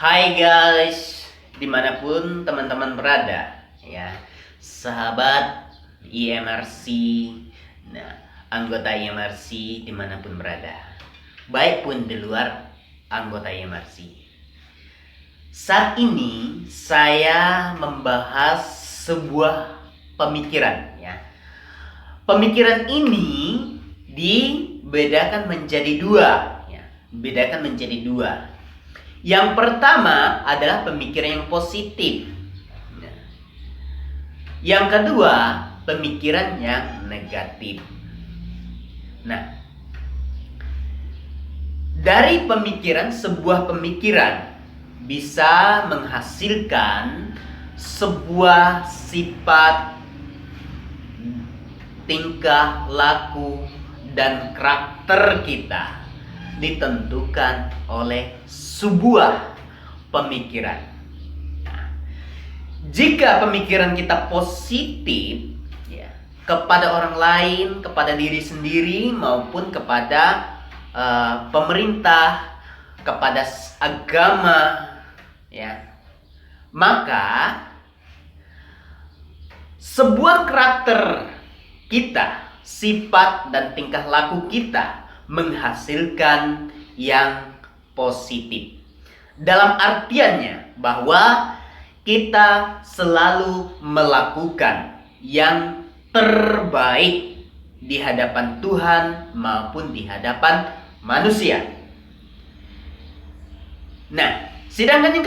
Hai guys, dimanapun teman-teman berada, ya, sahabat IMRC, anggota IMRC dimanapun berada, baik pun di luar anggota IMRC. Saat ini saya membahas sebuah pemikiran, ya. Pemikiran ini dibedakan menjadi dua, ya. Bedakan menjadi dua. Yang pertama adalah pemikiran yang positif. Yang kedua, pemikiran yang negatif. Nah, dari sebuah pemikiran bisa menghasilkan sebuah sifat, tingkah laku, dan karakter kita ditentukan oleh sebuah pemikiran. Nah, jika pemikiran kita positif, ya, kepada orang lain, kepada diri sendiri, maupun kepada pemerintah, kepada agama, ya, maka sebuah karakter kita, sifat dan tingkah laku kita menghasilkan yang positif. Dalam artiannya bahwa kita selalu melakukan yang terbaik di hadapan Tuhan maupun di hadapan manusia. Nah, sedangkan yang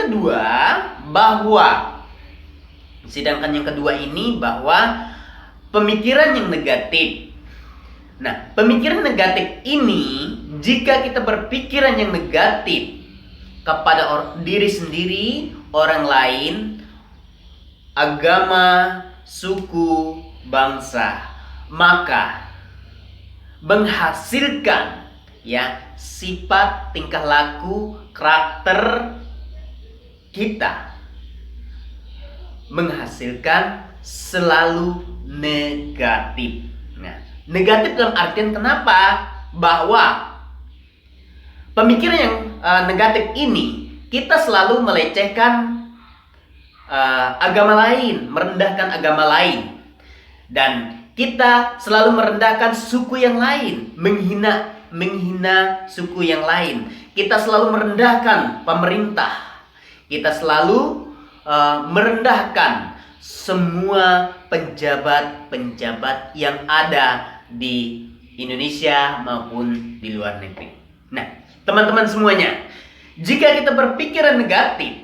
kedua ini bahwa pemikiran yang negatif. Nah, pemikiran negatif ini, jika kita berpikiran yang negatif kepada diri sendiri, orang lain, agama, suku, bangsa, maka menghasilkan, ya, sifat, tingkah laku, karakter kita menghasilkan selalu negatif. Nah, negatif dalam artian kenapa? Bahwa pemikiran yang negatif ini, kita selalu melecehkan agama lain, merendahkan agama lain, dan kita selalu merendahkan suku yang lain, menghina suku yang lain. Kita selalu merendahkan pemerintah. Kita selalu merendahkan semua penjabat-penjabat yang ada di Indonesia maupun di luar negeri. Nah, teman-teman semuanya, jika kita berpikiran negatif,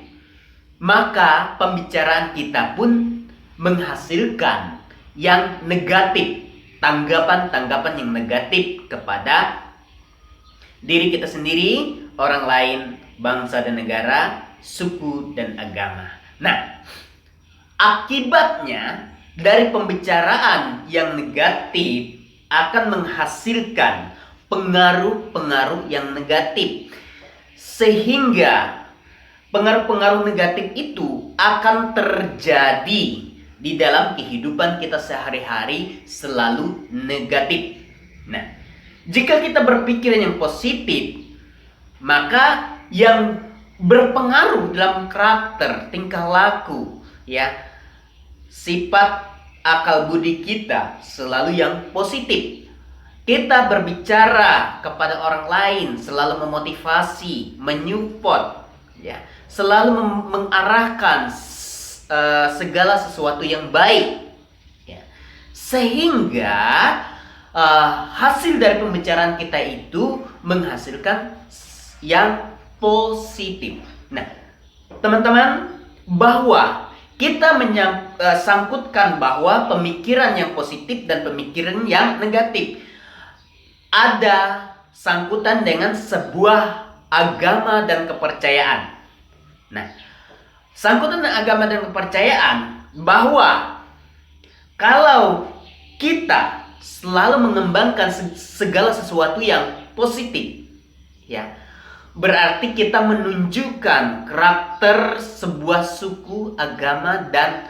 maka pembicaraan kita pun menghasilkan yang negatif, tanggapan-tanggapan yang negatif kepada diri kita sendiri, orang lain, bangsa dan negara, suku dan agama. Nah, akibatnya dari pembicaraan yang negatif akan menghasilkan pengaruh-pengaruh yang negatif, sehingga pengaruh-pengaruh negatif itu akan terjadi di dalam kehidupan kita sehari-hari selalu negatif. Nah, jika kita berpikiran yang positif, maka yang berpengaruh dalam karakter, tingkah laku, ya, sifat, akal budi kita selalu yang positif. Kita berbicara kepada orang lain selalu memotivasi, menyupport, ya, selalu mengarahkan segala sesuatu yang baik, ya, sehingga hasil dari pembicaraan kita itu menghasilkan yang positif. Nah, teman-teman, bahwa kita sangkutkan bahwa pemikiran yang positif dan pemikiran yang negatif ada sangkutan dengan sebuah agama dan kepercayaan. Nah, sangkutan dengan agama dan kepercayaan bahwa kalau kita selalu mengembangkan segala sesuatu yang positif, ya, berarti kita menunjukkan karakter sebuah suku, agama, dan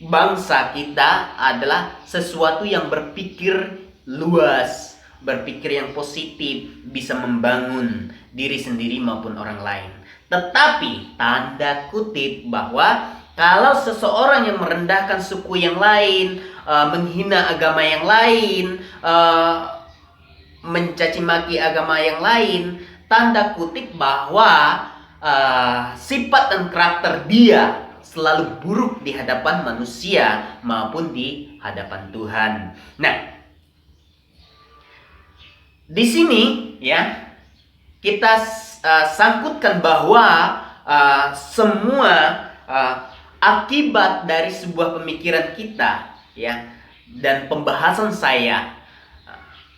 bangsa kita adalah sesuatu yang berpikir luas, berpikir yang positif, bisa membangun diri sendiri maupun orang lain. Tetapi tanda kutip bahwa kalau seseorang yang merendahkan suku yang lain, menghina agama yang lain, mencaci maki agama yang lain, tanda kutip bahwa sifat dan karakter dia selalu buruk di hadapan manusia maupun di hadapan Tuhan. Nah, di sini ya kita sangkutkan bahwa semua akibat dari sebuah pemikiran kita ya dan pembahasan saya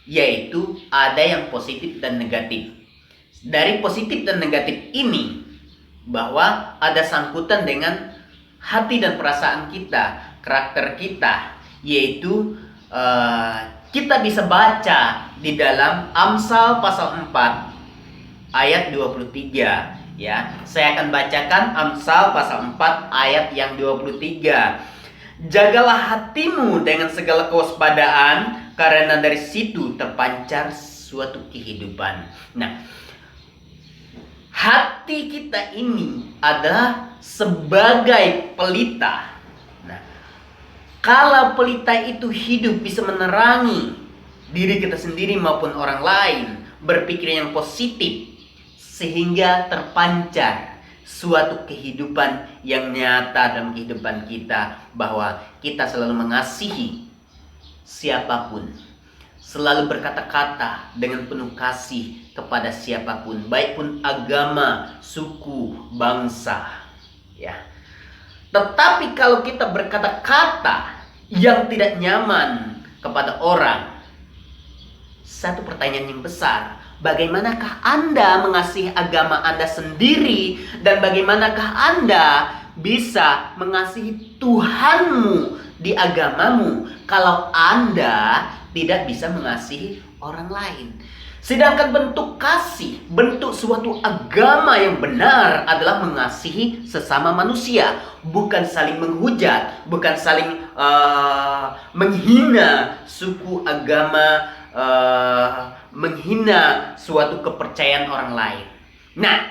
yaitu ada yang positif dan negatif. Dari positif dan negatif ini bahwa ada sangkutan dengan hati dan perasaan kita, karakter kita, yaitu kita bisa baca di dalam Amsal pasal 4 ayat 23 ya. Saya akan bacakan Amsal pasal 4 ayat yang 23. Jagalah hatimu dengan segala kewaspadaan, karena dari situ terpancar suatu kehidupan. Nah, hati kita ini adalah sebagai pelita. Nah, kalau pelita itu hidup bisa menerangi diri kita sendiri maupun orang lain, berpikir yang positif, sehingga terpancar suatu kehidupan yang nyata dalam kehidupan kita, bahwa kita selalu mengasihi siapapun, selalu berkata-kata dengan penuh kasih kepada siapapun, baik pun agama, suku, bangsa ya. Tetapi kalau kita berkata-kata yang tidak nyaman kepada orang, satu pertanyaan yang besar, bagaimanakah Anda mengasihi agama Anda sendiri, dan bagaimanakah Anda bisa mengasihi Tuhanmu di agamamu kalau Anda tidak bisa mengasihi orang lain? Sedangkan bentuk kasih, bentuk suatu agama yang benar adalah mengasihi sesama manusia, bukan saling menghujat, bukan saling menghina suku, agama, menghina suatu kepercayaan orang lain. Nah,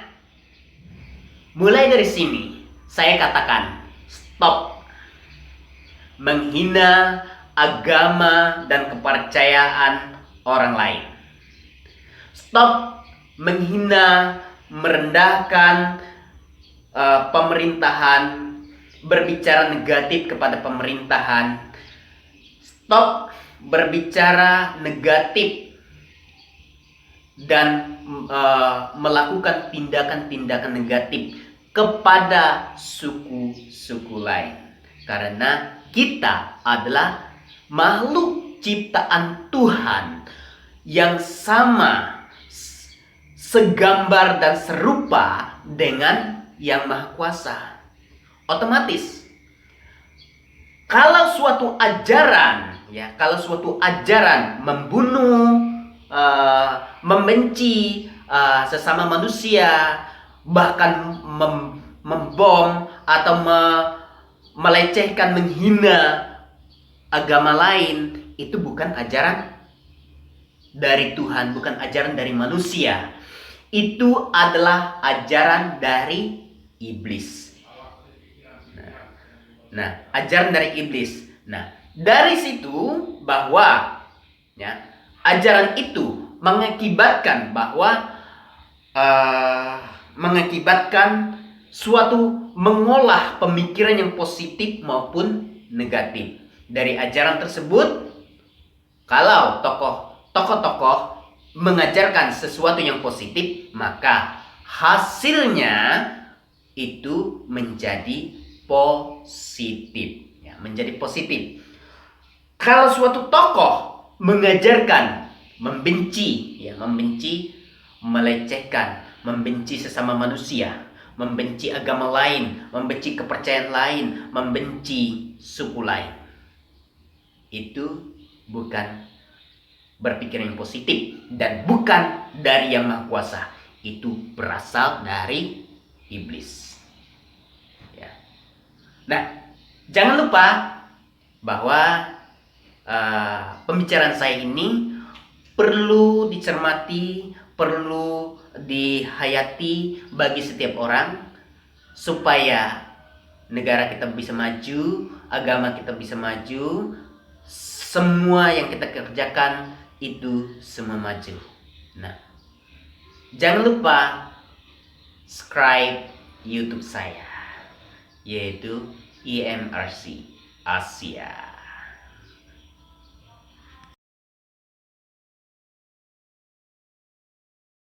mulai dari sini saya katakan stop menghina agama dan kepercayaan orang lain. Stop menghina, merendahkan pemerintahan, berbicara negatif kepada pemerintahan. Stop berbicara negatif dan melakukan tindakan-tindakan negatif kepada suku-suku lain. Karena kita adalah makhluk ciptaan Tuhan yang sama, segambar dan serupa dengan Yang Maha Kuasa. Otomatis kalau suatu ajaran membunuh, membenci sesama manusia, bahkan membom atau melecehkan, menghina agama lain, itu bukan ajaran dari Tuhan, bukan ajaran dari manusia. Itu adalah ajaran dari iblis. Nah, ajaran dari iblis. Nah, dari situ bahwa ya, ajaran itu mengakibatkan bahwa mengakibatkan suatu mengolah pemikiran yang positif maupun negatif. Dari ajaran tersebut, kalau tokoh-tokoh mengajarkan sesuatu yang positif, maka hasilnya itu menjadi positif ya, menjadi positif. Kalau suatu tokoh mengajarkan membenci, melecehkan, membenci sesama manusia, membenci agama lain, membenci kepercayaan lain, membenci suku lain, itu bukan berpikir yang positif dan bukan dari Yang Maha Kuasa. Itu berasal dari iblis ya. Nah, jangan lupa bahwa pembicaraan saya ini perlu dicermati, perlu dihayati bagi setiap orang supaya negara kita bisa maju, agama kita bisa maju, semua yang kita kerjakan itu semua maju. Nah, jangan lupa subscribe YouTube saya, yaitu IMRC Asia.